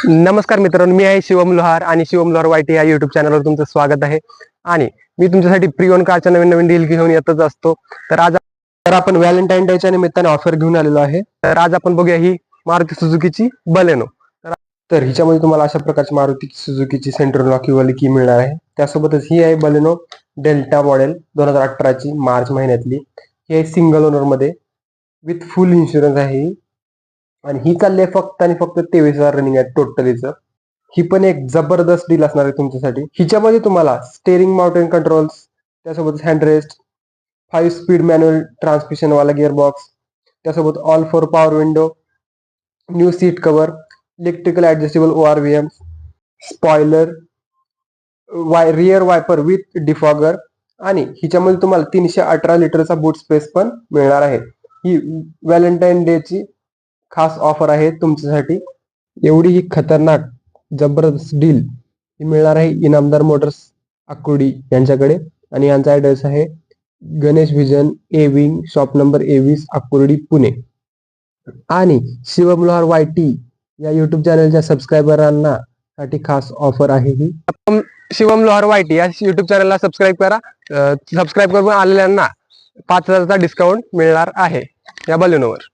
नमस्कार मित्रांनो, मी आहे शिवम लोहार आणि शिवम लोहार वायटी या युट्यूब चॅनलवर तुमचं स्वागत आहे. आणि मी तुमच्यासाठी प्री ओन कारच्या नवीन नवीन डील घेऊन येतच असतो. तर आपण व्हॅलेंटाईन डेच्या निमित्ताने ऑफर घेऊन आलेलो आहे. तर आज आपण बघूया ही मारुती सुझुकीची बलेनो. तर हिच्यामध्ये तुम्हाला अशा प्रकारची मारुती सुझुकीची सेंट्रल लॉक वाली की मिळणार आहे. त्यासोबतच ही आहे बलेनो डेल्टा मॉडेल 2018ची मार्च महिन्यातली. ही आहे सिंगल ओनर मध्ये विथ फुल इन्शुरन्स आहे ही. आणि ही चालली आहे फक्त आणि फक्त 23,000 रनिंग आहे टोटलीचं. ही पण एक जबरदस्त डील असणार आहे तुमच्यासाठी. हिच्यामध्ये तुम्हाला स्टेअरिंग माउंटेन कंट्रोल्स, त्यासोबत हँडरेस्ट, 5 स्पीड मॅन्युअल ट्रान्समिशन वाला गिअरबॉक्स, त्यासोबत all four power window, new seat cover, electrical adjustable ORVM, spoiler, rear viper with defogger आणि हिच्यामध्ये तुम्हाला 318 लिटरचा बूट स्पेस पण मिळणार आहे. ही व्हॅलेंटाईन डेची खास ऑफर आहे तुमच्यासाठी. एवढी ही खतरनाक जबरदस्त डील ही मिळणार आहे इनामदार मोटर्स आकुर्डी यांच्याकडे. आणि यांचा ऍड्रेस आहे Ganesh vision A wing, shop number 21, Akurdi, Pune. आणि शिवम लोहार वायटी या युट्यूब चॅनलच्या सबस्क्रायबरांना साठी खास ऑफर आहे ही. शिवम लोहार वायटी या युट्यूब चॅनलला सबस्क्राईब करा. सबस्क्राईब करून आलेल्यांना 5,000चा डिस्काउंट मिळणार आहे या बलेनोवर.